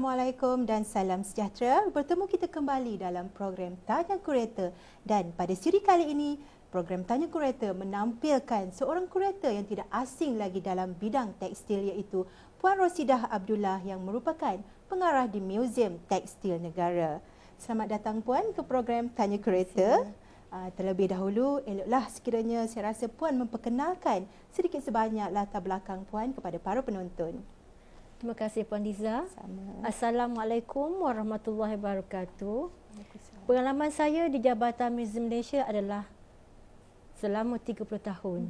Assalamualaikum dan salam sejahtera. Bertemu kita kembali dalam program Tanya Kurator, dan pada siri kali ini program Tanya Kurator menampilkan seorang kurator yang tidak asing lagi dalam bidang tekstil, iaitu Puan Rosidah Abdullah yang merupakan pengarah di Muzium Tekstil Negara. Selamat datang Puan ke program Tanya Kurator. Terlebih dahulu, eloklah sekiranya saya rasa Puan memperkenalkan sedikit sebanyak latar belakang Puan kepada para penonton. Terima kasih Puan Liza. Sama. Assalamualaikum warahmatullahi wabarakatuh. Pengalaman saya di Jabatan Muzium Malaysia adalah selama 30 tahun.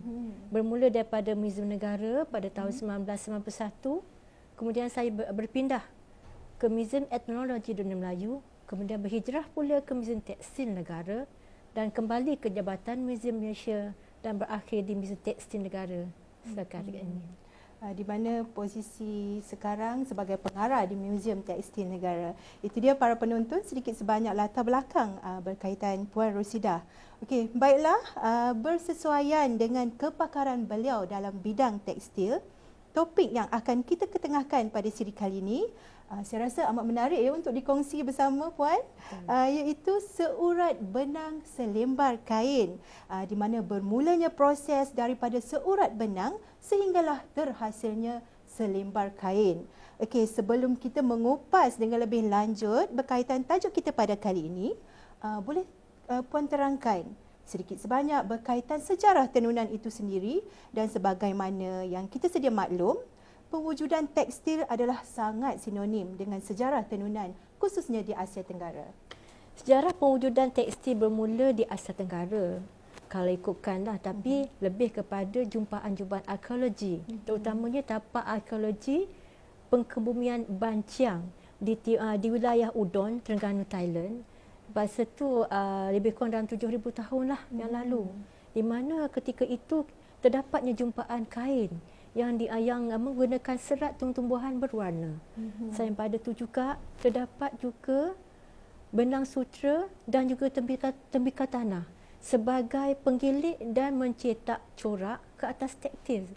Bermula daripada Muzium Negara pada tahun 1991. Kemudian saya berpindah ke Muzium Etnologi Dunia Melayu. Kemudian berhijrah pula ke Muzium Tekstil Negara dan kembali ke Jabatan Muzium Malaysia dan berakhir di Muzium Tekstil Negara sekarang ini. Di mana posisi sekarang sebagai pengarah di Muzium Tekstil Negara. Itu dia para penonton, sedikit sebanyak latar belakang berkaitan Puan Rosidah. Okey, baiklah, bersesuaian dengan kepakaran beliau dalam bidang tekstil, topik yang akan kita ketengahkan pada siri kali ini saya rasa amat menarik ya untuk dikongsi bersama Puan, iaitu seurat benang selembar kain, di mana bermulanya proses daripada seurat benang sehinggalah terhasilnya selembar kain. Okey, sebelum kita mengupas dengan lebih lanjut berkaitan tajuk kita pada kali ini, boleh Puan terangkan sedikit sebanyak berkaitan sejarah tenunan itu sendiri, dan sebagaimana yang kita sedia maklum, pewujudan tekstil adalah sangat sinonim dengan sejarah tenunan, khususnya di Asia Tenggara. Sejarah pewujudan tekstil bermula di Asia Tenggara, kalau ikutkanlah, tapi lebih kepada jumpaan-jumpaan arkeologi, terutamanya tapak arkeologi pengkebumian Banciang di wilayah Udon, Terengganu, Thailand. Masa tu lebih kurang dalam 7,000 tahun lah yang lalu, di mana ketika itu terdapatnya jumpaan kain yang menggunakan serat tumbuhan berwarna. Selain pada itu juga terdapat juga benang sutera dan juga tembikar tanah sebagai penggilik dan mencetak corak ke atas tekstil,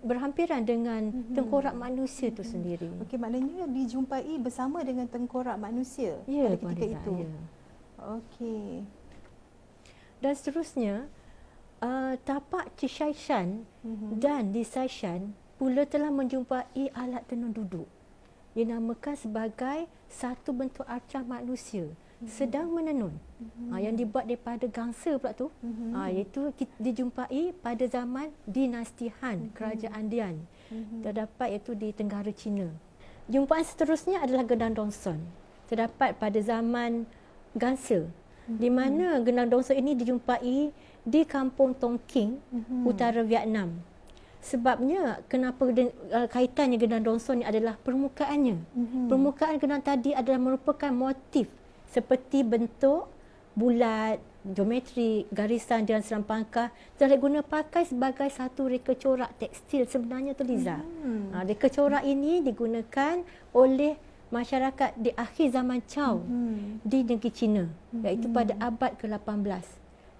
berhampiran dengan tengkorak manusia itu sendiri. Okey, maknanya dijumpai bersama dengan tengkorak manusia pada ketika itu. Ya. Okey. Dan seterusnya, tapak Cishaishan dan di Saishan pula telah menjumpai alat tenun duduk. Dinamakan sebagai satu bentuk arcah manusia sedang menenun, yang dibuat daripada gangsa pula tu, iaitu dijumpai pada zaman dinasti Han, Kerajaan Dian. Terdapat iaitu di Tenggara Cina. Jumpaan seterusnya adalah Gendang Dongson. Terdapat pada zaman Gangsa, di mana Gendang Dongson ini dijumpai di kampung Tongking, utara Vietnam. Sebabnya kenapa kaitannya Gendang Dongson ini adalah permukaannya. Permukaan gendang tadi adalah merupakan motif seperti bentuk bulat, geometri, garisan dan seram pangkah telah diguna pakai sebagai satu reka corak tekstil sebenarnya tu Liza. Reka corak ini digunakan oleh masyarakat di akhir zaman Chow di negeri China, iaitu pada abad ke-18.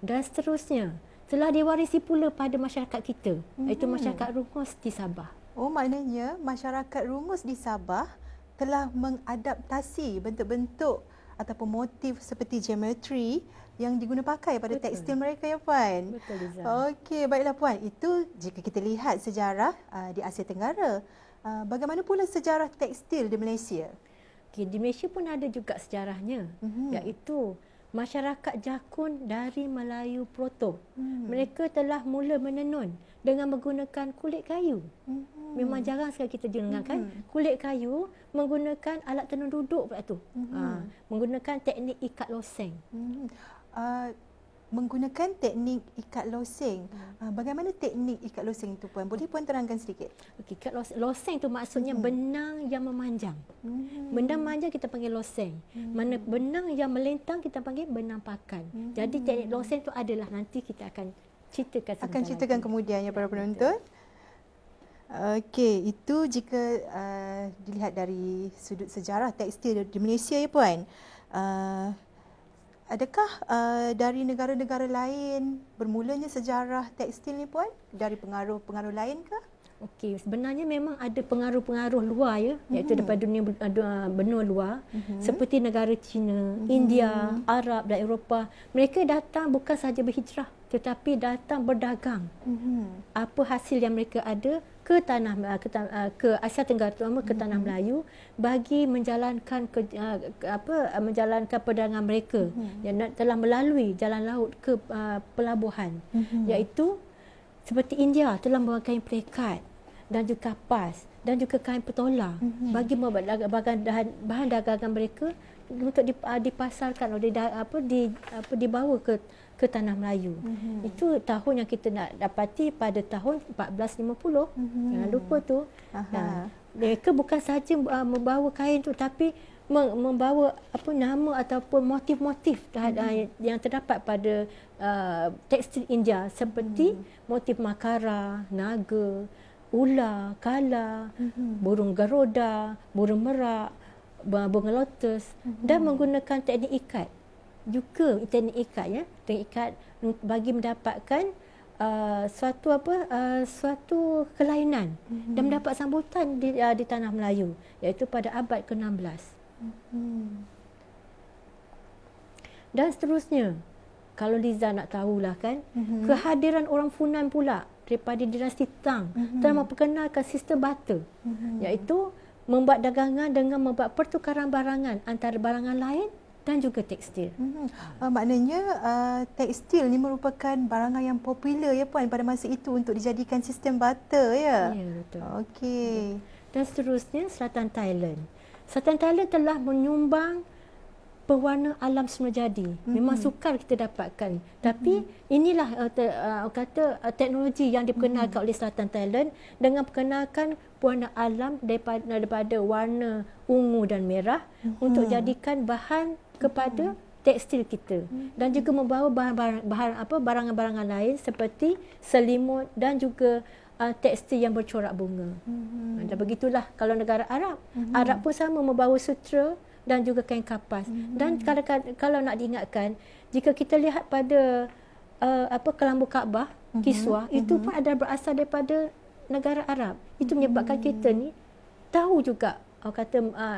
Dan seterusnya telah diwarisi pula pada masyarakat kita, iaitu masyarakat Rungus di Sabah. Oh, maknanya masyarakat Rungus di Sabah telah mengadaptasi bentuk-bentuk ataupun motif seperti geometri yang diguna pakai pada tekstil mereka ya Puan. Betul Liza. Okey, baiklah Puan. Itu jika kita lihat sejarah di Asia Tenggara. Bagaimana pula sejarah tekstil di Malaysia? Okay, di Malaysia pun ada juga sejarahnya, iaitu masyarakat Jakun dari Melayu Proto. Mereka telah mula menenun dengan menggunakan kulit kayu. Memang jarang sekali kita dengar kan, kulit kayu menggunakan alat tenun duduk pula tu. Menggunakan teknik ikat loseng. Menggunakan teknik ikat loseng. Bagaimana teknik ikat loseng itu Puan? Boleh Puan terangkan sedikit? Okey, ikat loseng tu maksudnya benang yang memanjang. Benang memanjang kita panggil loseng. Mana benang yang melentang kita panggil benang pakan. Jadi teknik loseng tu adalah nanti kita akan ceritakan kemudian ya para penonton. Okey, itu jika dilihat dari sudut sejarah tekstil di Malaysia ya Puan. Adakah dari negara-negara lain bermulanya sejarah tekstil ni Puan? Dari pengaruh-pengaruh lain ke? Okey, sebenarnya memang ada pengaruh-pengaruh luar ya, iaitu daripada dunia benua luar, seperti negara China, India, Arab dan Eropah. Mereka datang bukan sahaja berhijrah, tetapi datang berdagang. Apa hasil yang mereka ada ke ke Asia Tenggara, terutama ke tanah Melayu, bagi menjalankan menjalankan perdagangan mereka yang telah melalui jalan laut ke pelabuhan, iaitu seperti India telah membawa kain perekat dan juga kapas dan juga kain petola bagi membuat bahan dagangan mereka untuk dipasarkan atau dibawa ke tanah Melayu. Itu tahun yang kita nak dapati pada tahun 1450. Jangan lupa tu. Mereka bukan sahaja membawa kain tu, tapi membawa nama ataupun motif-motif yang terdapat pada tekstil India, seperti motif makara, naga, ular, kala, burung garuda, burung merak, bunga lotus, dan menggunakan teknik ikat. Juga teknik ikat ya, teknik ikat bagi mendapatkan suatu kelainan dan mendapat sambutan di tanah Melayu, iaitu pada abad ke-16. Dan seterusnya, kalau Liza nak tahulah kan, kehadiran orang Funan pula daripada dinasti Tang telah memperkenalkan sistem barter, iaitu membuat dagangan dengan membuat pertukaran barangan antara barangan lain dan juga tekstil. Maknanya tekstil ni merupakan barangan yang popular ya Puan pada masa itu untuk dijadikan sistem barter ya. Ya, betul. Okey. Dan seterusnya, Selatan Thailand. Selatan Thailand telah menyumbang pewarna alam semula jadi. Memang sukar kita dapatkan. Tapi inilah teknologi yang diperkenalkan oleh Selatan Thailand dengan perkenalkan pewarna alam daripada warna ungu dan merah untuk jadikan bahan kepada tekstil kita, dan juga membawa barangan-barangan lain seperti selimut dan juga tekstil yang bercorak bunga. Dan begitulah kalau negara Arab. Arab pun sama, membawa sutra dan juga kain kapas. Dan kalau nak diingatkan, jika kita lihat pada kelambu Kaabah, kiswah, itu pun adalah berasal daripada negara Arab. Itu menyebabkan kita ni tahu juga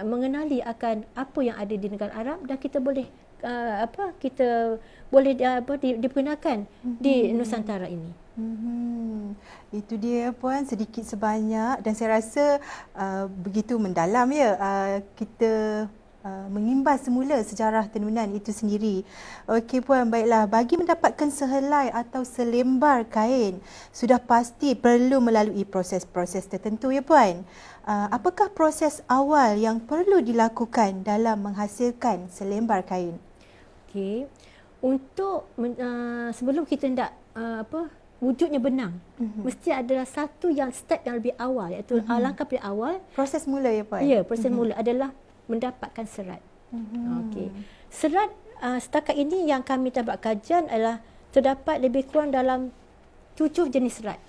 mengenali akan apa yang ada di negara Arab, dan kita boleh dipergunakan di Nusantara ini. Itu dia Puan, sedikit sebanyak, dan saya rasa begitu mendalam ya kita mengimbas semula sejarah tenunan itu sendiri. Okey Puan, baiklah, bagi mendapatkan sehelai atau selembar kain sudah pasti perlu melalui proses-proses tertentu ya Puan. Apakah proses awal yang perlu dilakukan dalam menghasilkan selembar kain? Okey, untuk sebelum kita hendak wujudnya benang, mesti adalah satu step yang lebih awal, iaitu langkah paling awal. Proses mula ya Puan? Ya, proses mula adalah mendapatkan serat. Okey. Serat setakat ini yang kami dapat kajian adalah terdapat lebih kurang dalam 7 jenis serat,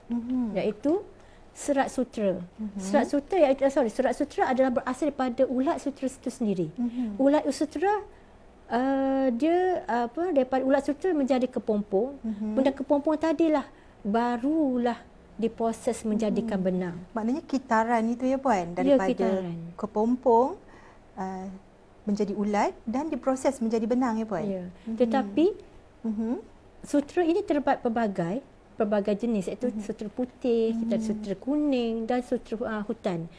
iaitu serat sutra. Serat sutra adalah berasal daripada ulat sutra itu sendiri. Ulat sutra daripada ulat sutra menjadi kepompong. Benda kepompong tadilah barulah diproses menjadikan benang. Maknanya kitaran itu ya Puan, daripada kepompong menjadi ulat dan diproses menjadi benang ya Puan. Ya. Tetapi sutra ini terdapat pelbagai jenis, iaitu sutra putih, kita ada sutra kuning dan sutra hutan.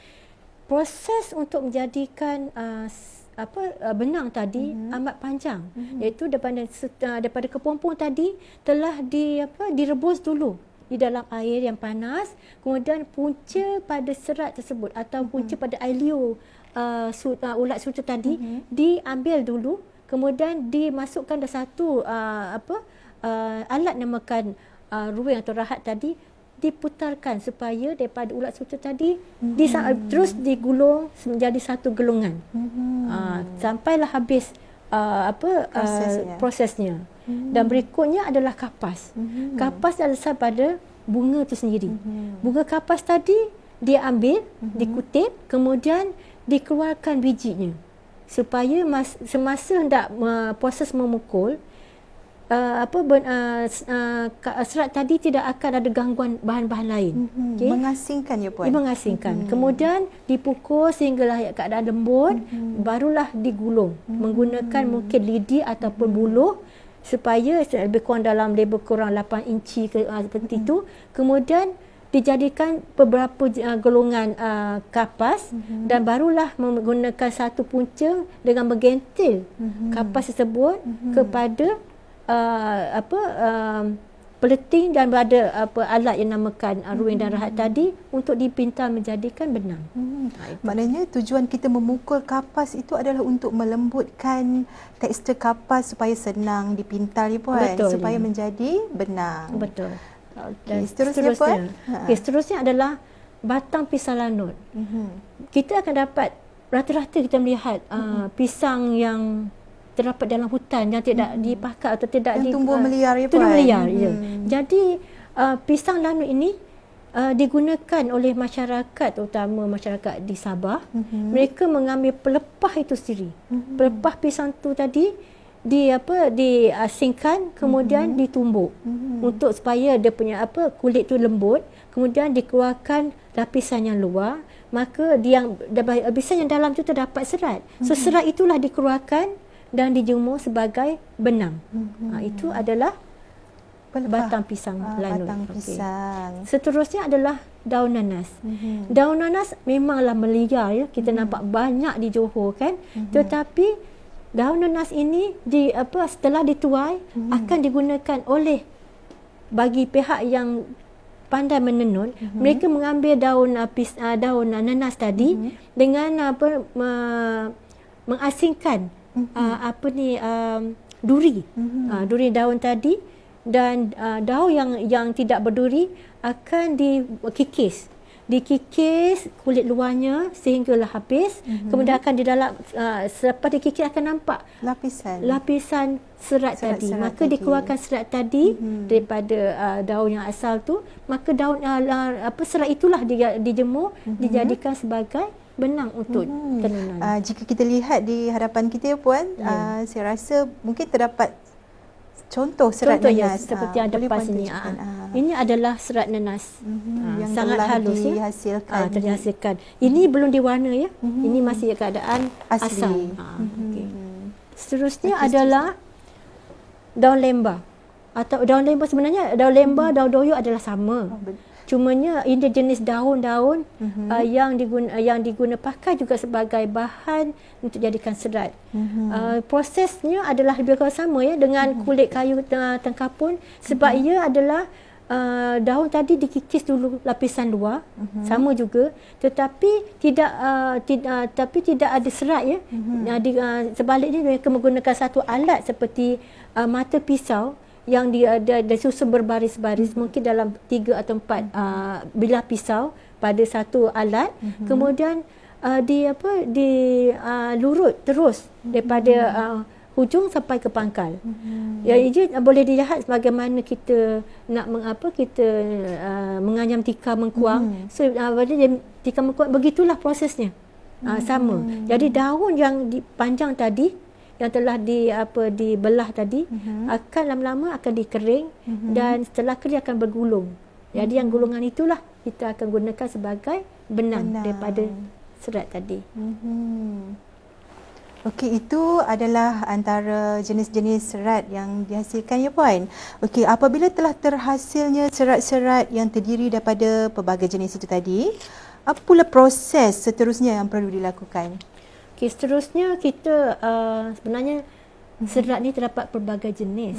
Proses untuk menjadikan benang tadi amat panjang, iaitu daripada kepompong tadi telah direbus dulu di dalam air yang panas, kemudian punca pada serat tersebut atau punca pada ailio ulat sutra tadi diambil dulu, kemudian dimasukkan dalam satu alat namakan ruang atau rahat tadi, diputarkan supaya daripada ulat sutra tadi terus digulung menjadi satu gelungan. Sampailah habis prosesnya. Dan berikutnya adalah kapas. Kapas adalah pada bunga itu sendiri. Bunga kapas tadi diambil, dikutip, kemudian dikeluarkan bijinya supaya semasa hendak proses memukul, serat tadi tidak akan ada gangguan bahan-bahan lain. Okay. Mengasingkan ya Puan? Mengasingkan. Kemudian dipukul sehinggalah keadaan lembut, barulah digulung menggunakan mungkin lidi ataupun buluh supaya lebih kurang dalam lebih kurang 8 inci seperti itu. Kemudian dijadikan beberapa golongan kapas dan barulah menggunakan satu punca dengan menggentil kapas tersebut kepada peleting dan pada alat yang namakan ruing dan rahat tadi untuk dipintal menjadikan benang. Maknanya tujuan kita memukul kapas itu adalah untuk melembutkan tekstur kapas supaya senang dipintal ya Puan. Betul, supaya menjadi benang. Betul. Okay, seterusnya Puan? Seterusnya adalah batang pisang lanut. Kita akan dapat rata-rata kita melihat pisang yang terdapat dalam hutan yang tidak dipakai atau tidak yang tumbuh meliar ya Puan. Tumbuh meliar, ya. Jadi pisang lanut ini digunakan oleh masyarakat, terutama masyarakat di Sabah. Mereka mengambil pelepah itu sendiri. Pelepah pisang tu tadi diasingkan kemudian ditumbuk untuk supaya dia punya kulit tu lembut, kemudian dikeluarkan lapisan yang luar, maka lapisan yang dalam tu terdapat serat. So serat itulah dikeluarkan dan dijemur sebagai benang. Itu adalah batang pisang lanut. Batang pisang. Seterusnya adalah daun nanas. Daun nanas memanglah meliar ya, kita nampak banyak di Johor kan. Tetapi daun nanas ini setelah dituai akan digunakan oleh bagi pihak yang pandai menenun. Mereka mengambil daun nanas tadi dengan mengasingkan duri. Duri daun tadi dan daun yang tidak berduri akan dikikis. Dikikis kulit luarnya sehinggalah habis. Kemudian akan di dalam selepas dikikis akan nampak lapisan serat tadi. Maka dikeluarkan serat tadi daripada daun yang asal tu. Maka daun serat itulah dijemur, dijadikan sebagai benang untuk tenunan. Jika kita lihat di hadapan kita ya Puan, saya rasa mungkin terdapat contoh serat nanas. Seperti yang depan sini. Ini adalah serat nanas. Yang sangat halus dihasilkan. Terhasilkan. Ini belum diwarna ya. Ini masih keadaan asal. Okay. Seterusnya adalah daun lembar. Atau daun lembar sebenarnya daun lembar, daun doyok adalah sama. Cumanya ini jenis daun-daun yang pakai juga sebagai bahan untuk jadikan serat. Prosesnya adalah lebih kurang sama ya dengan kulit kayu tengkapun, sebab ia adalah daun tadi dikikis dulu lapisan luar, sama juga, tetapi tidak ada serat ya. Sebaliknya mereka menggunakan satu alat seperti mata pisau yang disusun berbaris-baris, mungkin dalam 3 atau 4 bilah pisau pada satu alat. Kemudian dilurut terus daripada hujung sampai ke pangkal. Jadi boleh dilihat bagaimana kita nak menganyam tikar mengkuang. So tikar mengkuang begitulah prosesnya. Sama. Jadi daun yang panjang tadi yang telah dibelah tadi akan lama-lama akan dikering dan setelah kering akan bergulung. Jadi yang gulungan itulah kita akan gunakan sebagai benang daripada serat tadi. Okey, itu adalah antara jenis-jenis serat yang dihasilkan ya Puan. Okey, apabila telah terhasilnya serat-serat yang terdiri daripada pelbagai jenis itu tadi, apa pula proses seterusnya yang perlu dilakukan? Okay, seterusnya kita sebenarnya serat ni terdapat pelbagai jenis.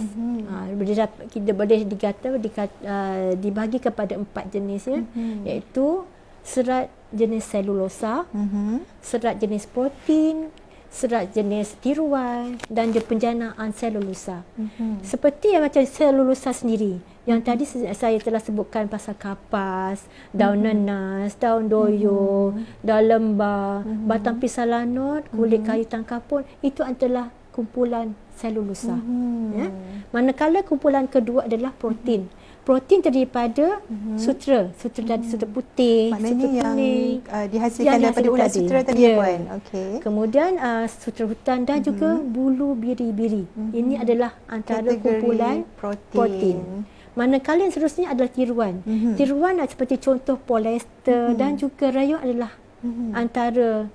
Kita boleh dibagi kepada 4 jenis ya, iaitu serat jenis selulosa, serat jenis protein, serat jenis tiruan dan penjanaan selulosa. Seperti yang macam selulosa sendiri yang tadi saya telah sebutkan pasal kapas, daun nanas, daun doyok, daun lembar, batang pisang lanut, kulit kayu tangkapun, itu adalah kumpulan selulosa. Ya. Manakala kumpulan kedua adalah protein. Protein terdiri daripada sutera tadi, sutera putih, Maknanya sutera yang kuning, dihasilkan daripada ulat sutera tadi, Puan. Okey. Kemudian sutera hutan dan juga bulu biri-biri. Ini adalah antara Kategori kumpulan protein. Manakala yang seterusnya adalah tiruan. Tiruan seperti contoh polyester dan juga rayon adalah antara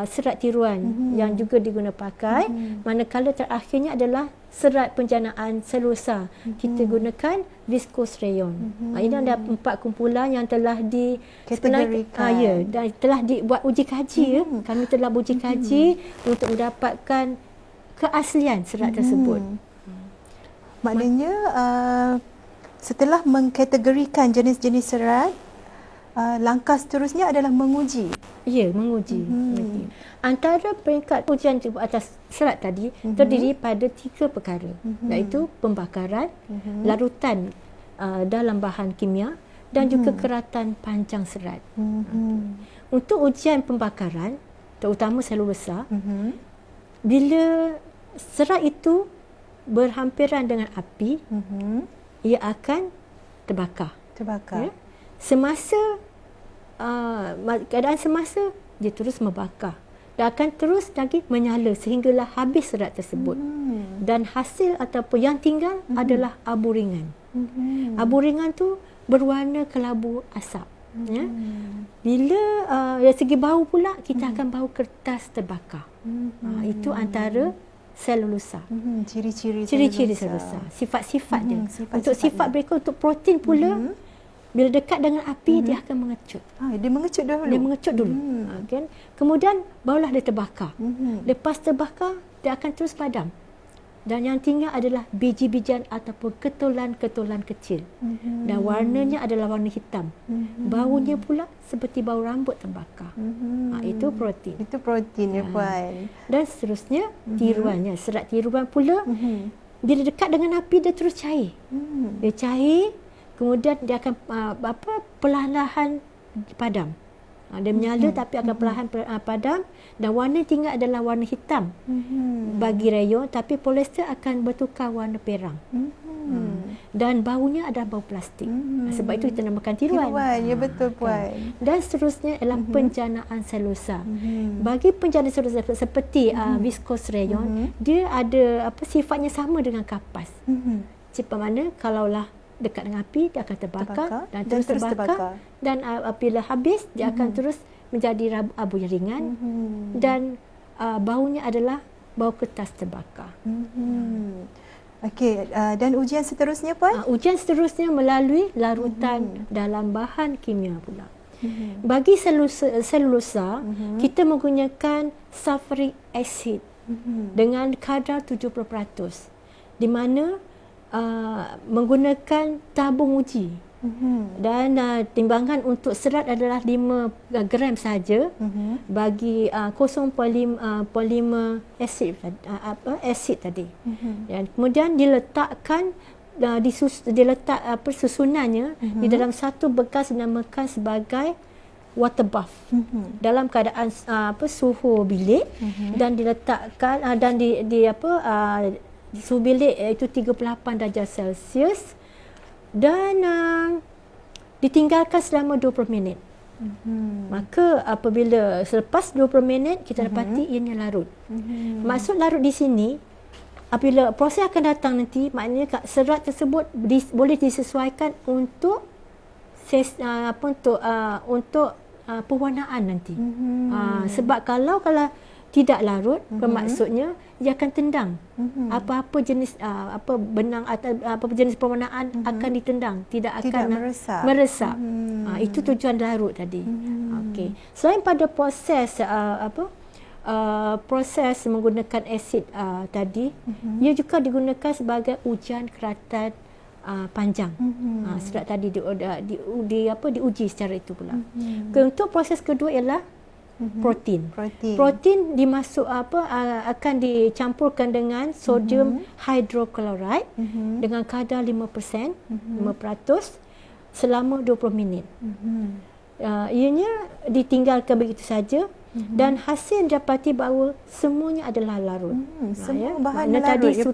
serat tiruan yang juga digunakan pakai. Manakala terakhirnya adalah serat penjanaan selulosa. Kita gunakan viscose rayon. Ini ada 4 kumpulan yang telah Kategorikan. dan telah dibuat uji kaji. Kami telah uji kaji untuk mendapatkan keaslian serat tersebut. Maknanya setelah mengkategorikan jenis-jenis serat, langkah seterusnya adalah menguji. Ya, menguji. Antara peringkat ujian atas serat tadi terdiri pada 3 perkara, iaitu pembakaran, larutan dalam bahan kimia dan juga keratan panjang serat. Untuk ujian pembakaran, terutama selulosa, bila serat itu berhampiran dengan api, ia akan terbakar. Ya? Semasa keadaan semasa, dia terus membakar dan akan terus lagi menyala sehinggalah habis serat tersebut. Dan hasil ataupun yang tinggal adalah abu ringan. Abu ringan tu berwarna kelabu asap. Ya. Bila dari segi bau pula, kita akan bau kertas terbakar. Itu antara selulosa. Ciri-ciri selulosa. Sifat-sifat dia. Untuk sifat mereka, untuk protein pula, bila dekat dengan api, dia akan mengecut. Dia mengecut dulu. Dia mengecut dulu. Kan? Kemudian, barulah dia terbakar. Lepas terbakar, dia akan terus padam. Dan yang tinggal adalah biji-bijian ataupun ketulan-ketulan kecil. Dan warnanya adalah warna hitam. Baunya pula seperti bau rambut terbakar. Itu protein. Itu protein, ya, Puan. Dan seterusnya, tiruannya. Serat tiruan pula, bila dekat dengan api, dia terus cair. Dia cair, kemudian dia akan perlahan-lahan padam. Dia menyala tapi akan perlahan padam, dan warna tinggal adalah warna hitam bagi rayon, tapi polyester akan bertukar warna perang. Dan baunya adalah bau plastik. Sebab itu kita namakan tiruan. Ya, betul, Puan. Dan seterusnya ialah penjanaan selulosa. Bagi penjanaan selulosa seperti viscose rayon, dia ada sifatnya sama dengan kapas. Sifat mana kalaulah dekat dengan api, dia akan terbakar dan terus terbakar. Dan apabila habis, dia akan terus menjadi abu yang ringan. Dan baunya adalah bau kertas terbakar. Okey, dan ujian seterusnya, Puan? Ujian seterusnya melalui larutan dalam bahan kimia pula. Bagi selulosa, kita menggunakan sulfuric acid dengan kadar 70%, di mana menggunakan tabung uji. Dan timbangan untuk serat adalah 5 gram saja bagi 0.5 asid tadi. Dan kemudian diletakkan susunannya di dalam satu bekas dinamakan sebagai water bath dalam keadaan suhu bilik, dan diletakkan dan suhu bilik itu 38 darjah Celsius, dan ditinggalkan selama 20 minit. Maka apabila selepas 20 minit, kita dapati ianya larut. Maksud larut di sini, apabila proses akan datang nanti, maknanya serat tersebut boleh disesuaikan untuk pewarnaan nanti. Sebab kalau tidak larut, bermaksudnya ia akan tendang. Apa-apa jenis benang atau jenis pewarnaan akan ditendang, tidak akan meresap. Itu tujuan larut tadi. Okey. Selain pada proses proses menggunakan asid tadi, ia juga digunakan sebagai ujian keratan panjang. Serat tadi diuji secara itu pula. Untuk proses kedua ialah protein. Protein akan dicampurkan dengan sodium hydrochloride dengan kadar 5% selama 20 minit. Ianya ditinggalkan begitu saja dan hasil dapati bahawa semuanya adalah larut. Semua bahan Makna larut tadi ya,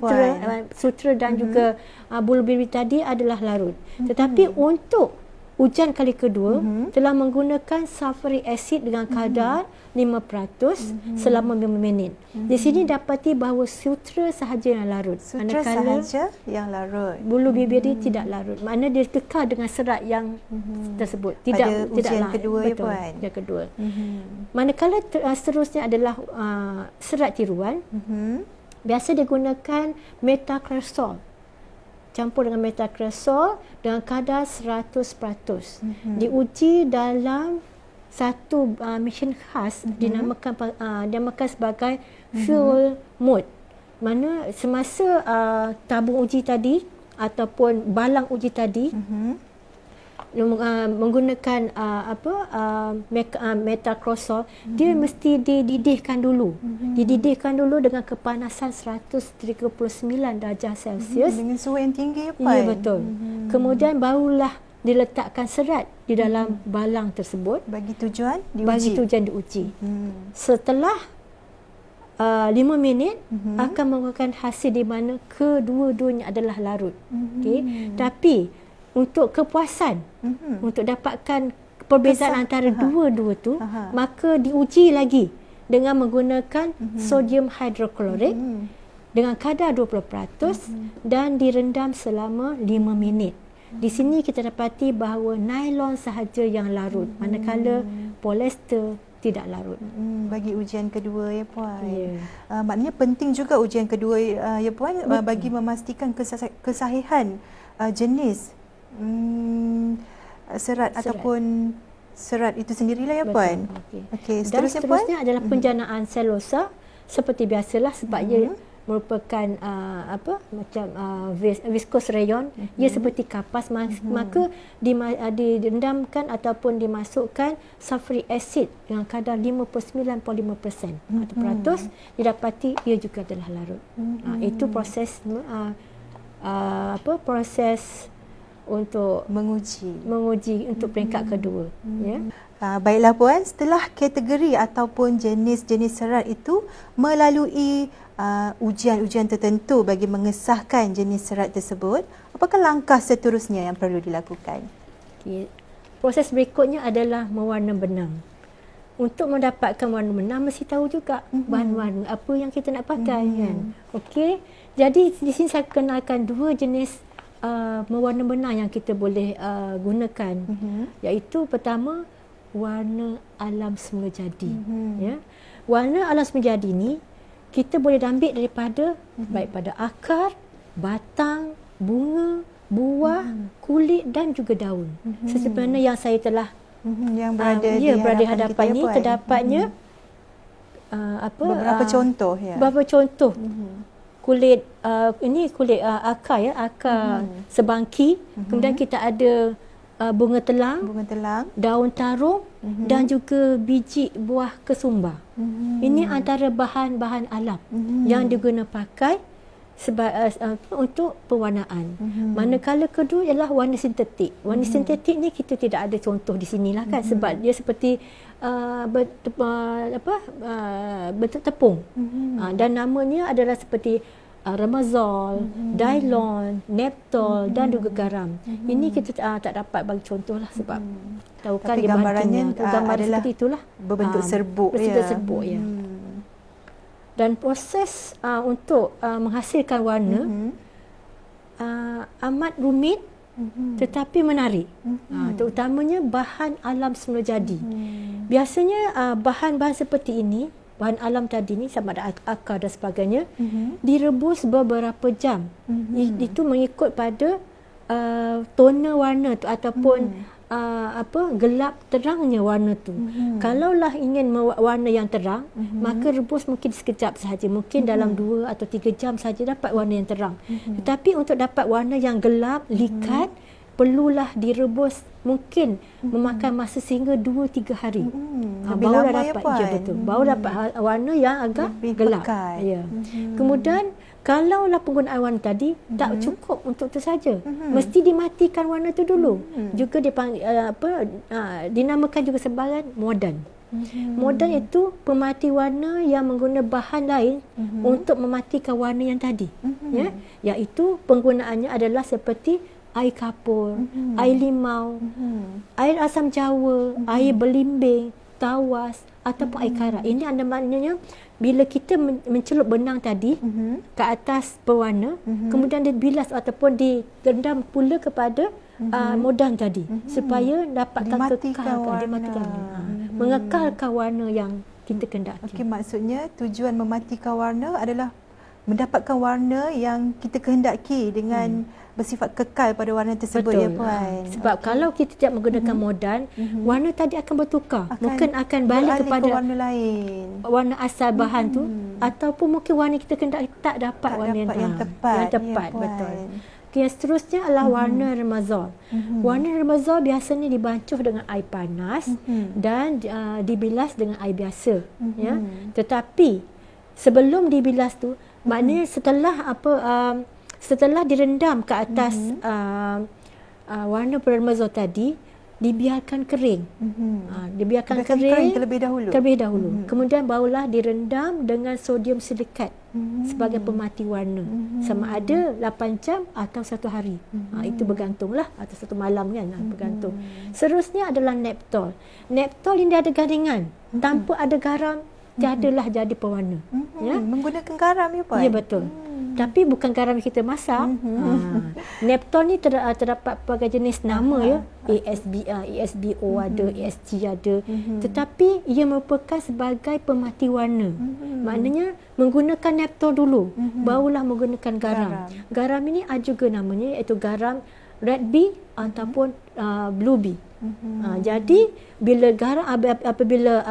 sutra dan juga bulu bibir tadi adalah larut. Tetapi untuk ujian kali kedua telah menggunakan sulfuric acid dengan kadar 5% selama 5 minit. Di sini dapati bahawa sutra sahaja yang larut. Sutra sahaja yang larut. Bulu bibir dia tidak larut. Maknanya dia kekal dengan serat yang tersebut. Pada ujian kedua ya, betul, Puan. Yang kedua. Manakala seterusnya adalah serat tiruan, biasa digunakan metacresol. Campur dengan metacresol dengan kadar 100%. Diuji dalam satu mesin khas dinamakan sebagai fuel mode. Mana semasa tabung uji tadi ataupun balang uji tadi menggunakan metacresol, dia mesti dididihkan dulu. Dididihkan dulu dengan kepanasan 139 darjah Celsius. Dengan suhu yang tinggi ya, Puan. Ya, betul. Kemudian barulah diletakkan serat di dalam balang tersebut bagi tujuan diuji. Setelah 5 minit akan mengeluarkan hasil di mana kedua-duanya adalah larut. Tapi untuk kepuasan, untuk dapatkan perbezaan antara dua-dua tu, maka diuji lagi dengan menggunakan sodium hidroklorik dengan kadar 20% dan direndam selama 5 minit. Di sini kita dapati bahawa nylon sahaja yang larut, manakala polyester tidak larut. Bagi ujian kedua ya, Puan. Maknanya penting juga ujian kedua ya, Puan, bagi memastikan kesahihan jenis serat ataupun serat itu sendirilah ya, Puan. Okey. Dan seterusnya adalah penjanaan selulosa seperti biasalah sebab ia merupakan macam viscose rayon. Ia seperti kapas, maka direndamkan ataupun dimasukkan sulfuric acid dengan kadar 59.5% didapati ia juga adalah larut. Itu proses proses untuk menguji untuk peringkat kedua. Ya. Baiklah, Puan, setelah kategori ataupun jenis-jenis serat itu melalui ujian-ujian tertentu bagi mengesahkan jenis serat tersebut, apakah langkah seterusnya yang perlu dilakukan? Proses berikutnya adalah mewarna benang. Untuk mendapatkan warna benang mesti tahu juga bahan-bahan apa yang kita nak pakai, kan. Okey. Jadi di sini saya kenalkan dua jenis mewarna benang yang kita boleh gunakan, iaitu pertama warna alam semula jadi. Ya. Warna alam semula jadi ni kita boleh ambil daripada baik pada akar, batang, bunga, buah, kulit dan juga daun. Sebenarnya yang saya telah yang berada di hadapan ni terdapatnya beberapa contoh ya. Beberapa contoh. Kulit ini kulit akar ya, akar sebangki. Kemudian kita ada bunga telang, daun tarung dan juga biji buah kesumbar. Ini antara bahan-bahan alam yang digunakan pakai untuk pewarnaan. Manakala kedua ialah warna sintetik. Warna sintetik ni kita tidak ada contoh di sinilah, kan, sebab dia seperti bentuk tepung. Dan namanya adalah seperti Ramazol, Dylon, Neptol dan juga garam. Ini kita tak dapat bagi contoh lah sebab tahukan dia gambarannya gambar seperti itulah, berbentuk serbuk serbuk ya. Dan proses untuk menghasilkan warna amat rumit tetapi menarik. Terutamanya bahan alam semula jadi. Biasanya bahan-bahan seperti ini, bahan alam tadi ni sama ada akar dan sebagainya, direbus beberapa jam. Itu mengikut pada tona warna tu ataupun gelap terangnya warna tu. Kalaulah ingin warna yang terang, maka rebus mungkin sekejap sahaja, mungkin dalam 2 atau 3 jam sahaja dapat warna yang terang. Tetapi untuk dapat warna yang gelap, likat, perlulah direbus, mungkin memakan masa sehingga 2-3 hari. Baru dapat, ya betul. Baru dapat warna yang agak lebih gelap. Ya. Kemudian kalaulah penggunaan warna tadi tak cukup untuk itu saja, mesti dimatikan warna tu dulu. Juga dipanggil dinamakan juga sebagai modern. Modern itu pemati warna yang menggunakan bahan lain untuk mematikan warna yang tadi. Ya, iaitu penggunaannya adalah seperti air kapur, air limau, air asam jawa, air belimbing, tawas ataupun air karat. Ini anda maknanya bila kita mencelup benang tadi ke atas pewarna, kemudian dibilas ataupun direndam pula kepada modern tadi supaya dapatkan dimatikan mengekalkan warna yang kita kendaki. Okey, maksudnya tujuan mematikan warna adalah mendapatkan warna yang kita kehendaki dengan bersifat kekal pada warna tersebut. Betul. Ya Puan. Sebab kalau kita tidak menggunakan modern, warna tadi akan bertukar. Mungkin akan balik kepada warna lain, warna asal bahan tu, ataupun mungkin warna kita kena tak dapat warna yang tepat. Ya, betul. Okay, yang seterusnya adalah warna remazol. Warna remazol biasanya dibancuh dengan air panas dan dibilas dengan air biasa. Ya. Tetapi sebelum dibilas tu, maknanya setelah direndam ke atas warna remazol tadi, dibiarkan kering. Dibiarkan kering terlebih dahulu. Kemudian barulah direndam dengan sodium silikat sebagai pemati warna. Sama ada 8 jam atau 1 hari. Itu bergantunglah, atau 1 malam kan, bergantung. Seterusnya adalah neptol. Neptol ini ada garingan. Tanpa ada garam, tiadalah jadi pewarna. Ya? Menggunakan garam ya Puan? Ya, betul. Tapi bukan garam kita masak. Neptol ni terdapat pelbagai jenis nama ya. ESBO ada, ESG ada. Tetapi ia merupakan sebagai pemati warna. Maknanya menggunakan neptol dulu, barulah menggunakan garam. Garam ini ada juga namanya, iaitu garam red bee ataupun blue bee. Jadi bila garam apabila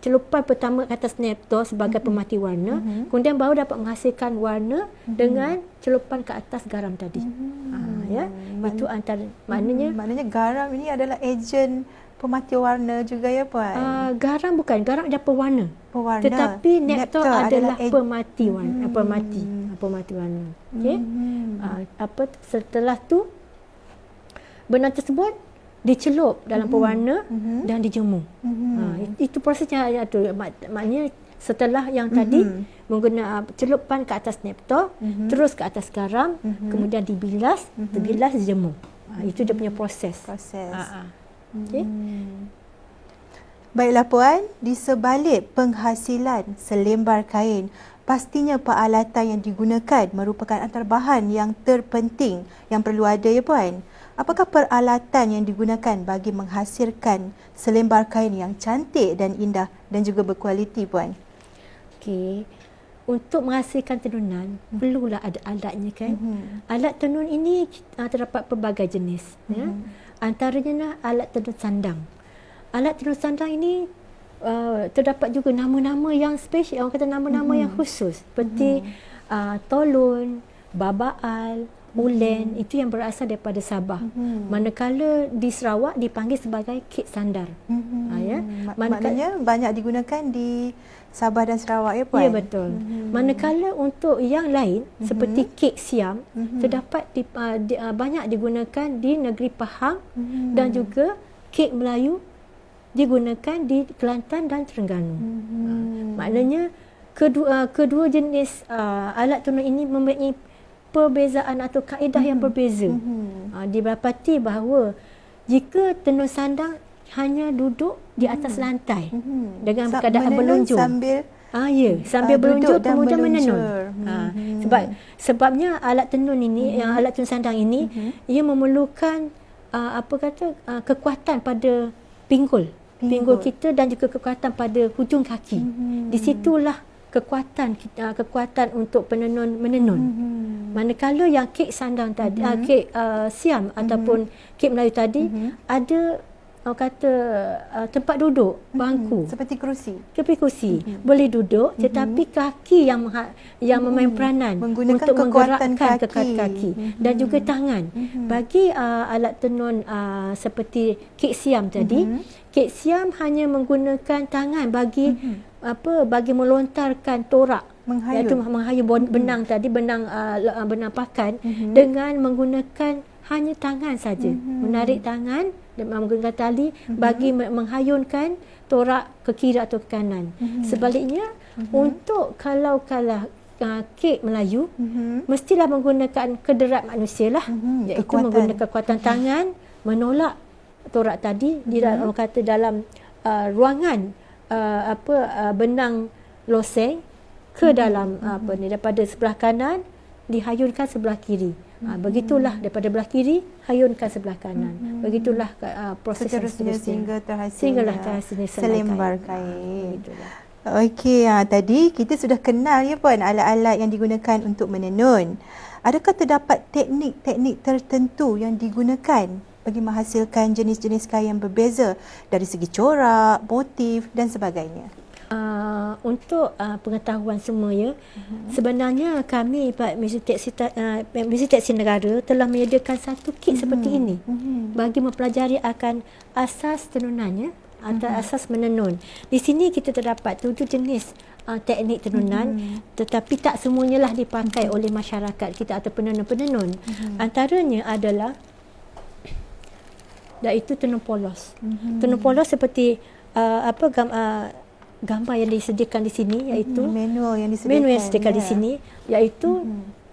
celupan pertama ke atas neptol sebagai pemati warna, kemudian baru dapat menghasilkan warna dengan celupan ke atas garam tadi. Ya, itu antara maknanya garam ini adalah ejen pemati warna juga ya Puan? Garam bukan, garam adalah pewarna. Tetapi neptol adalah pemati warna, pemati warna. Okey. Setelah tu benang tersebut dicelup dalam pewarna dan dijemur. Itu prosesnya tu. Maknanya setelah yang tadi menggunakan celupan ke atas neptol, terus ke atas garam, kemudian dibilas, dijemur. Itu dia punya proses. Okay. Baiklah Puan, di sebalik penghasilan selembar kain, pastinya peralatan yang digunakan merupakan antara bahan yang terpenting yang perlu ada ya Puan. Apakah peralatan yang digunakan bagi menghasilkan selembar kain yang cantik dan indah dan juga berkualiti Puan? Okey. Untuk menghasilkan tenunan, perlulah ada alatnya kan. Alat tenun ini terdapat pelbagai jenis. Ya. Antaranya alat tenun sandang. Alat tenun sandang ini terdapat juga nama-nama yang spesial, orang kata nama-nama yang khusus. Seperti tolon, babaal, ulen, itu yang berasal daripada Sabah. Manakala di Sarawak dipanggil sebagai kek sandar. Ya. Maknanya banyak digunakan di Sabah dan Sarawak ya Puan? Ya, betul. Manakala untuk yang lain seperti kek siam terdapat banyak digunakan di negeri Pahang dan juga kek Melayu digunakan di Kelantan dan Terengganu. Maknanya kedua jenis alat tenun ini mempunyai perbezaan atau kaedah yang berbeza. Didapati bahawa jika tenun sandang hanya duduk di atas lantai dengan keadaan menunjuk. Sambil berunjuk kemudian menenun. Sebabnya alat tenun ini, alat tenun sandang ini, ia memerlukan kekuatan pada pinggul kita dan juga kekuatan pada hujung kaki. Di situlah kekuatan untuk penenun menenun. Manakala yang kek sandang tadi, kek siam ataupun kek Melayu tadi ada tempat duduk, bangku. Seperti kerusi. Boleh duduk, tetapi kaki yang memain peranan untuk menggerakkan kaki dan juga tangan. Bagi alat tenun seperti kek siam tadi, kek siam hanya menggunakan tangan bagi melontarkan torak, iaitu menghayun benang tadi, benang pakan dengan menggunakan hanya tangan saja. Menarik tangan menggunakan tali bagi menghayunkan torak ke kiri atau ke kanan. Sebaliknya untuk kalau kek Melayu mestilah menggunakan kederat manusia lah, iaitu menggunakan kekuatan tangan menolak torak tadi di dalam kata dalam ruangan benang loseng ke dalam daripada sebelah kanan dihayunkan sebelah kiri. Begitulah daripada belah kiri hayunkan sebelah kanan. Begitulah proses seterusnya sehingga sehinggalah terhasilnya terhasilnya selembar kain. Okey, tadi kita sudah kenal ya Puan alat-alat yang digunakan untuk menenun. Adakah terdapat teknik-teknik tertentu yang digunakan bagi menghasilkan jenis-jenis kain yang berbeza dari segi corak, motif dan sebagainya? Untuk pengetahuan semua ya, sebenarnya kami Museum Tekstil Negara telah menyediakan satu kit seperti ini bagi mempelajari akan asas tenunannya atau asas menenun. Di sini kita terdapat 7 jenis teknik tenunan, tetapi tak semuanya lah dipakai oleh masyarakat kita atau penenun-penenun. Antaranya adalah iaitu tenun polos. Tenun polos seperti gambar yang disediakan di sini, iaitu manual yang disediakan di sini, iaitu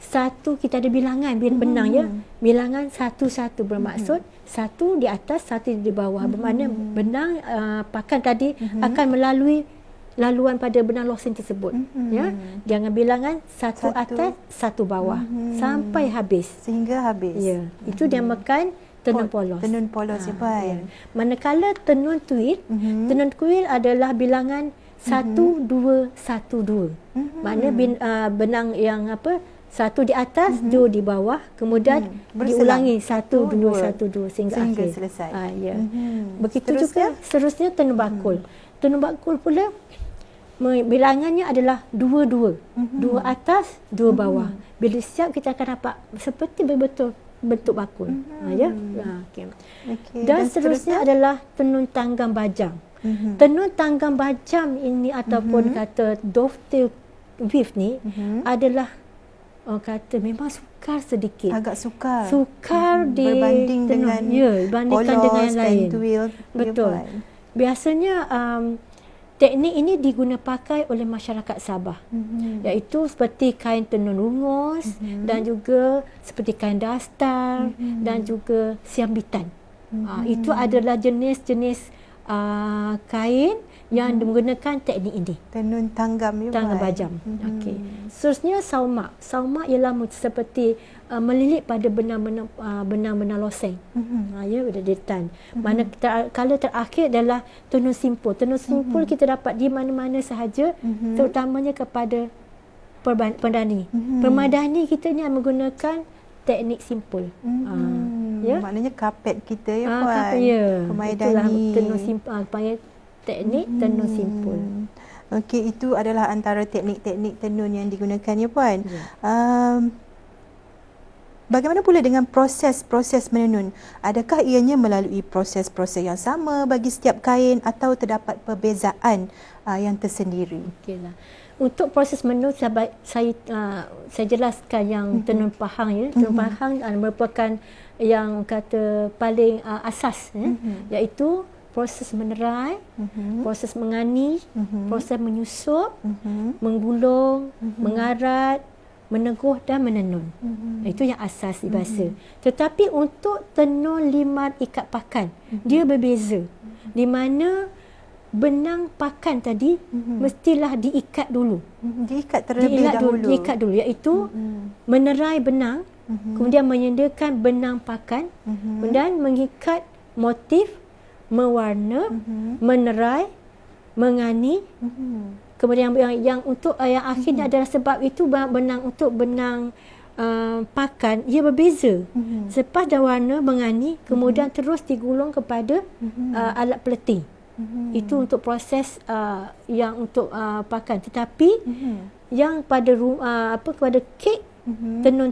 satu, kita ada bilangan benang ya, bilangan satu-satu, bermaksud satu di atas, satu di bawah, bermakna benang pakan tadi akan melalui laluan pada benang loseng tersebut, ya, jangan bilangan satu atas satu bawah sampai habis, sehingga habis ya. Itu dinamakan tenun polos. Tenun polos ya Puan. Ya. Manakala tenun tuil, tenun tuil adalah bilangan 1 2 1 2. Makna benang yang satu di atas, dua di bawah, kemudian diulangi 1 2 1 2 sehingga akhir. Selesai. Ya. Begitu seterusnya tenun bakul. Tenun bakul pula bilangannya adalah 2 2. 2 atas, 2 bawah. Bila siap kita akan dapat seperti betul bentuk bakul. Ya. Okay. Dan seterusnya adalah tenun tanggam bajang. Tenun tanggam bajang ini ataupun kata dovetail weave ni adalah memang sukar sedikit. Agak sukar. Berbanding dengan bandingkan dengan yang lain. Betul. Biasanya teknik ini diguna pakai oleh masyarakat Sabah. Iaitu seperti kain tenun rungus dan juga seperti kain dastar dan juga siambitan. Itu adalah jenis-jenis kain yang menggunakan teknik ini. Tenun tanggam ya, tanggam bajang. Okey. Seterusnya saumak. Saumak ialah seperti melilit pada benang-benang loseng. Ya, detan. Kalau terakhir adalah tenun simpul. Tenun simpul kita dapat di mana-mana sahaja, terutamanya kepada permadani. Permadani kita ni menggunakan teknik simpul. Ya? Maknanya kapet kita ya Puan. Kapet, ya. Permadani. Tenun simpul, teknik tenun simpul. Okey, itu adalah antara teknik-teknik tenun yang digunakan ya Puan. Ya. Bagaimana pula dengan proses-proses menenun? Adakah ianya melalui proses-proses yang sama bagi setiap kain atau terdapat perbezaan yang tersendiri? Okeylah. Untuk proses menenun saya jelaskan yang tenun pahang ya. Tenun pahang merupakan yang kata paling asas iaitu proses menerai, proses mengani, proses menyusup, menggulung, mengarat, meneguh dan menenun. Itu yang asas di bahasa. Tetapi untuk tenun limat ikat pakan, dia berbeza. Di mana benang pakan tadi mestilah diikat dulu. Diikat terlebih dahulu. Diikat dulu, iaitu menerai benang, kemudian menyediakan benang pakan, dan mengikat motif, mewarna, menerai, mengani. Kemudian yang untuk yang akhirnya adalah sebab itu benang pakan ia berbeza. Selepas dah warna mengani, kemudian terus digulung kepada alat peleting. Itu untuk proses yang untuk pakan. Tetapi yang pada kepada kek tenun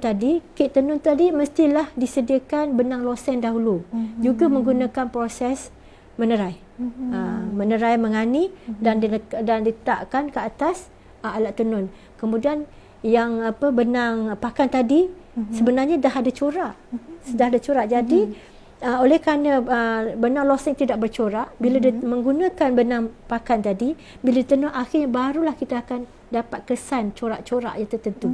tadi mestilah disediakan benang loseng dahulu. Juga menggunakan proses menerai. Menerai mengani dan diletakkan ke atas alat tenun. Kemudian yang benang pakan tadi sebenarnya dah ada corak. Sudah ada corak. Jadi oleh kerana benang losing tidak bercorak, bila dia menggunakan benang pakan tadi, bila tenun akhirnya barulah kita akan dapat kesan corak-corak yang tertentu.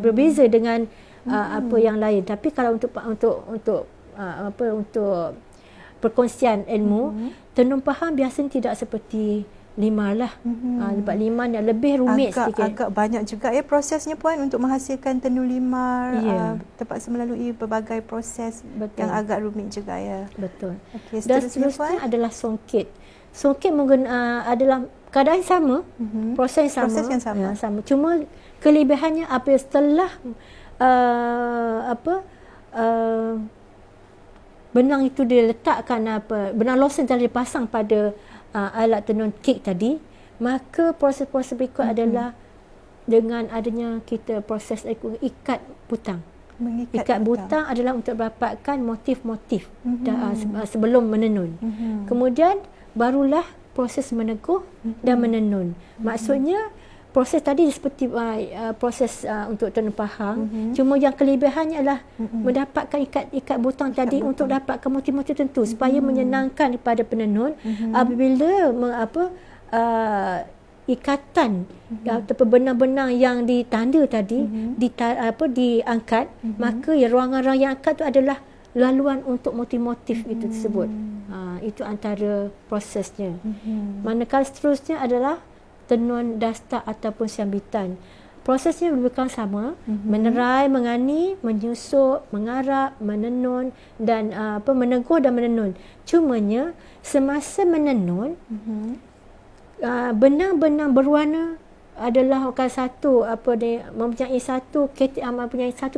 Berbeza dengan apa yang lain. Tapi kalau untuk perkongsian ilmu, tenun pahang biasanya tidak seperti limar lah. Sebab limar yang lebih rumit sedikit. Agak banyak juga ya prosesnya Puan untuk menghasilkan tenun limar. Terpaksa melalui berbagai proses. Betul. Yang agak rumit juga ya. Betul. Okay, dan seterusnya adalah songket. Songket adalah keadaan sama, proses yang sama. Cuma kelebihannya apa setelah benang itu diletakkan, benang losing tadi dipasang pada alat tenun kek tadi, maka proses-proses berikut adalah dengan adanya kita proses ikat butang. Ikat butang adalah untuk dapatkan motif-motif sebelum menenun. Kemudian barulah proses meneguh dan menenun. Maksudnya proses tadi seperti proses untuk tenun pahang, cuma yang kelebihannya adalah mendapatkan ikat butang tadi untuk dapatkan motif-motif tertentu supaya menyenangkan kepada penenun apabila ikatan ataupun benang-benang yang ditanda tadi diangkat, maka ruangan-ruangan yang angkat itu adalah laluan untuk motif-motif itu tersebut. Itu antara prosesnya. Manakala seterusnya adalah tenun dastar ataupun sambitan. Prosesnya lebih kurang sama, menerai, mengani, menyusuk, mengarap, menenun dan meneguh dan menenun. Cumanya semasa menenun, benang-benang berwarna adalah mempunyai satu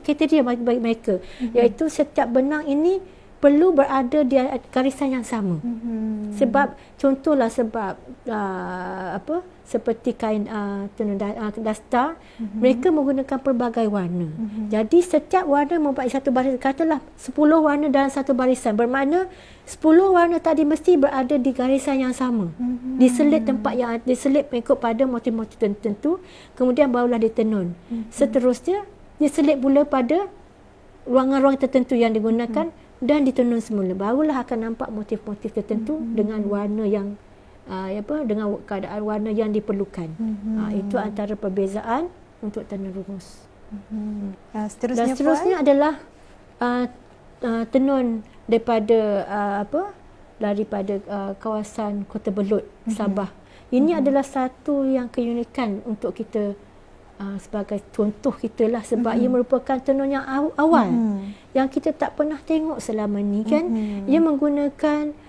kriteria bagi mereka, iaitu setiap benang ini perlu berada di garisan yang sama. Sebab contohlah seperti kain tenun dastar, mereka menggunakan pelbagai warna. Jadi setiap warna mempunyai satu barisan. Katalah 10 warna dalam satu barisan, bermakna 10 warna tadi mesti berada di garisan yang sama. Diselit tempat yang diselit mengikut pada motif-motif tertentu, kemudian barulah ditenun. Seterusnya diselit pula pada ruangan-ruangan tertentu yang digunakan dan ditenun semula. Barulah akan nampak motif-motif tertentu dengan warna yang dengan keadaan warna yang diperlukan. Itu antara perbezaan untuk tenun rumus. Seterusnya adalah tenun daripada kawasan Kota Belud, Sabah. Ini adalah satu yang keunikan untuk kita sebagai contoh kita lah, sebab ia merupakan tenun yang awal yang kita tak pernah tengok selama ni kan. Ia menggunakan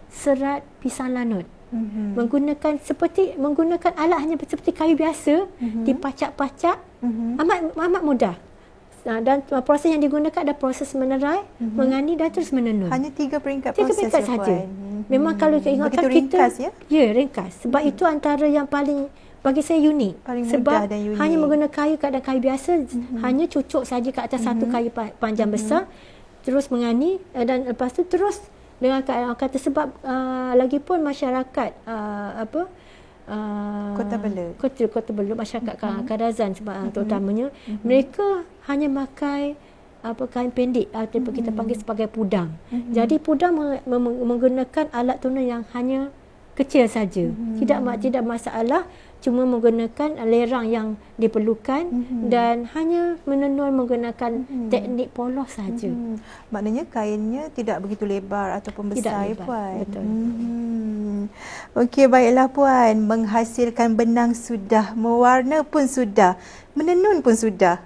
serat pisang lanut. Menggunakan alat hanya seperti kayu biasa, dipacak-pacak, amat mudah. Dan proses yang digunakan adalah proses menerai, mengani dan terus menenun. Hanya 3 peringkat proses saja. Memang kalau ingatan kita, ringkas ya? Ringkas. Sebab itu antara yang paling bagi saya unik. Sebab dan unik. hanya menggunakan kayu biasa, hanya cucuk saja ke atas satu kayu panjang besar, terus mengani dan lepas tu terus dengan kata sebab lagipun masyarakat Kota Belud, masyarakat Kadazan terutamanya, mereka hanya pakai kain pendek ataupun kita panggil sebagai pudang. Jadi pudang menggunakan alat tenun yang hanya kecil saja. Tidak masalah, cuma menggunakan lerang yang diperlukan dan hanya menenun menggunakan teknik polos saja. Maknanya kainnya tidak begitu lebar ataupun besar, Puan. Betul. Okey, baiklah Puan, menghasilkan benang sudah, mewarna pun sudah, menenun pun sudah.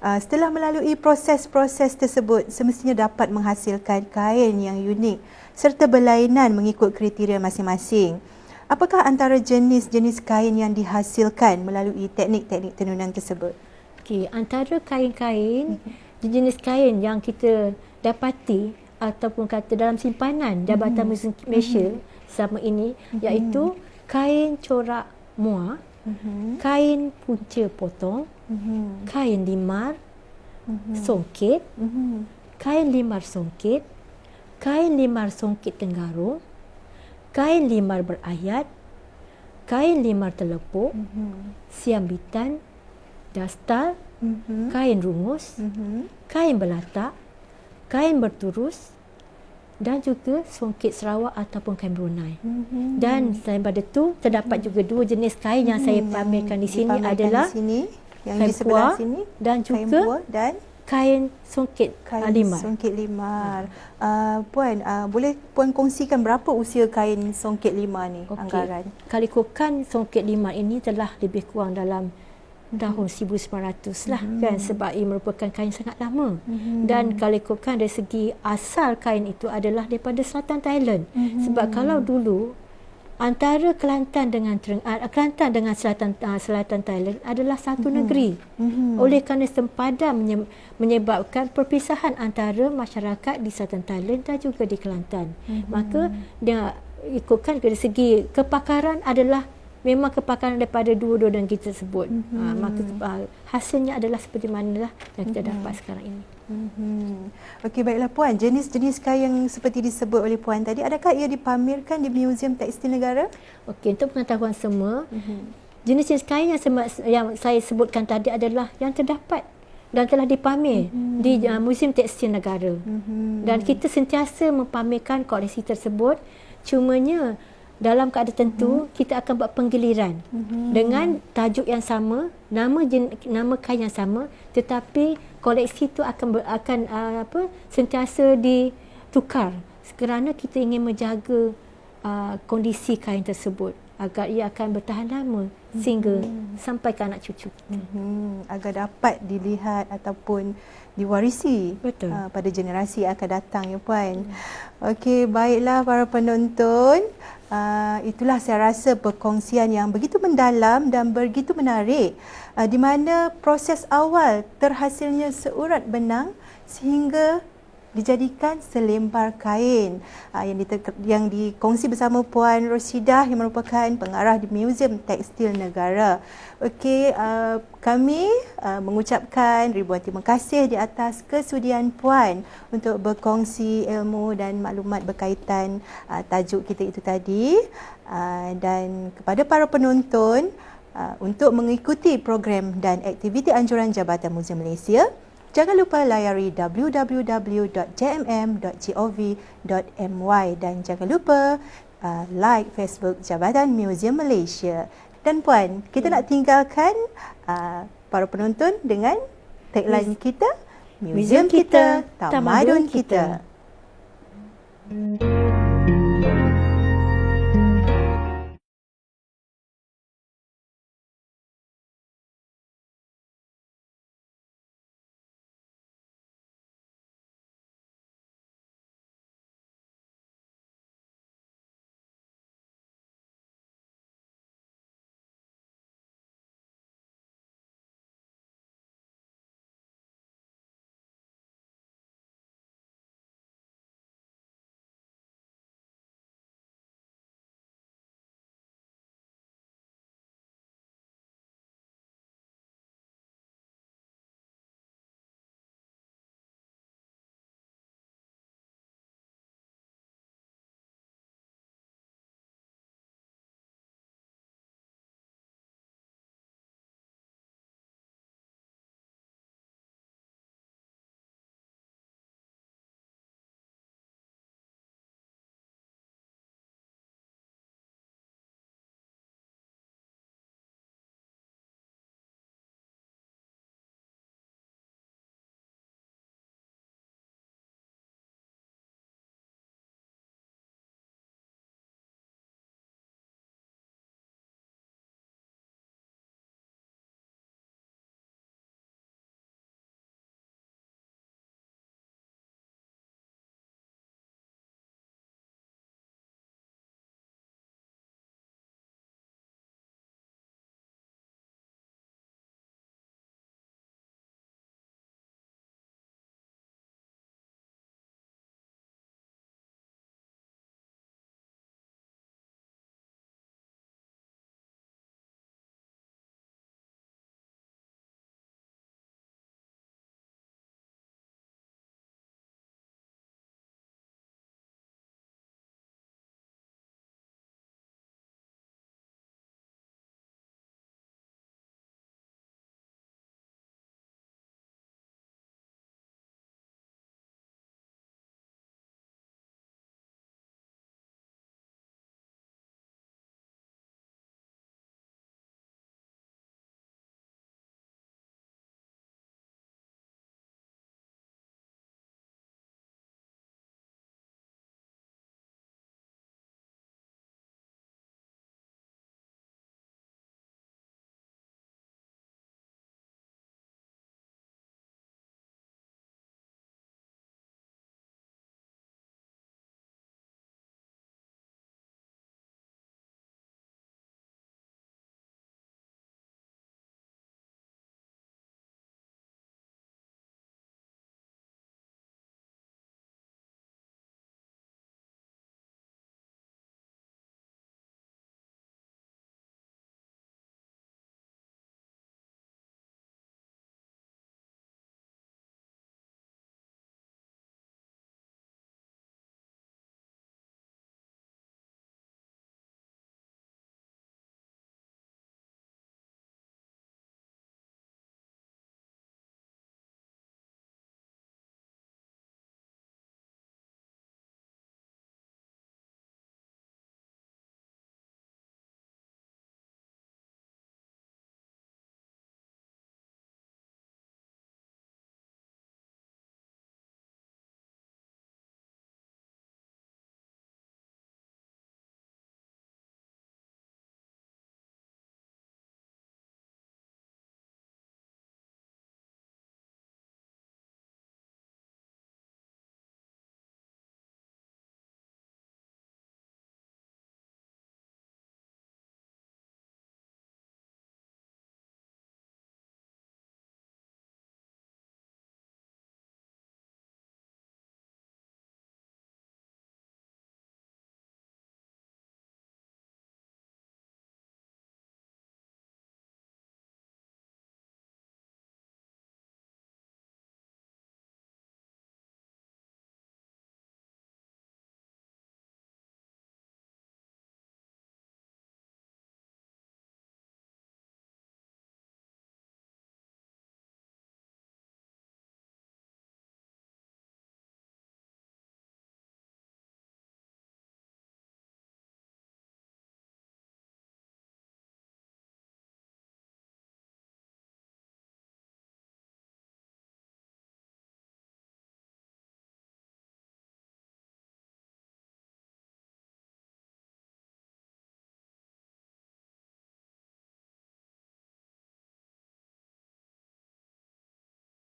Setelah melalui proses-proses tersebut, semestinya dapat menghasilkan kain yang unik serta berlainan mengikut kriteria masing-masing. Apakah antara jenis-jenis kain yang dihasilkan melalui teknik-teknik tenunan tersebut? Okey, antara kain-kain, jenis kain yang kita dapati ataupun kata dalam simpanan Jabatan Museum Malaysia selama ini, iaitu kain corak muar, kain punca potong, kain limar songket, kain limar songket, kain limar songket tenggarung, kain limar berayat, kain limar telepuk, siambitan, dastar, kain rungus, kain belatak, kain berturus dan juga songket Sarawak ataupun kain Brunei. Dan selain pada itu, terdapat juga dua jenis kain yang saya pamerkan di sini adalah yang kain di sebelah puar sini dan kain juga puar dan kain songket limar. songket limar. Puan, boleh Puan kongsikan berapa usia kain songket limar ni, anggaran? Kalau ikutkan songket limar ini telah lebih kurang dalam tahun 1900 lah kan, sebab ia merupakan kain sangat lama. Dan kalau ikutkan dari segi asal kain itu adalah daripada selatan Thailand. Sebab kalau dulu antara Kelantan dengan selatan Thailand adalah satu negeri. Oleh kerana sempadan menyebabkan perpisahan antara masyarakat di selatan Thailand dan juga di Kelantan. Maka dia ikutkan dari segi kepakaran adalah memang kepakaran daripada dua-dua negeri tersebut. Maka hasilnya adalah seperti manalah yang kita dapat sekarang ini. Okey, baiklah Puan. Jenis-jenis kain yang seperti disebut oleh Puan tadi, adakah ia dipamerkan di Muzium Tekstil Negara? Okey, untuk pengetahuan semua, jenis-jenis kain yang saya sebutkan tadi adalah yang terdapat dan telah dipamer di Muzium Tekstil Negara. Dan kita sentiasa mempamerkan koleksi tersebut. Cumanya dalam keadaan tertentu kita akan buat penggiliran dengan tajuk yang sama, nama kain yang sama, tetapi koleksi itu akan sentiasa ditukar kerana kita ingin menjaga kondisi kain tersebut agar ia akan bertahan lama sehingga sampai ke anak cucu kita. Agar dapat dilihat ataupun diwarisi pada generasi yang akan datang, ya Puan. Okey, baiklah para penonton. Itulah saya rasa perkongsian yang begitu mendalam dan begitu menarik, di mana proses awal terhasilnya seurat benang sehingga dijadikan selembar kain yang dikongsi bersama Puan Rosidah yang merupakan pengarah di Muzium Tekstil Negara. Okey, kami mengucapkan ribuan terima kasih di atas kesudian Puan untuk berkongsi ilmu dan maklumat berkaitan tajuk kita itu tadi. Dan kepada para penonton, untuk mengikuti program dan aktiviti anjuran Jabatan Muzium Malaysia, jangan lupa layari www.jmm.gov.my dan jangan lupa like Facebook Jabatan Muzium Malaysia. Dan Puan, kita nak tinggalkan para penonton dengan tagline kita, Muzium kita, Tamadun kita.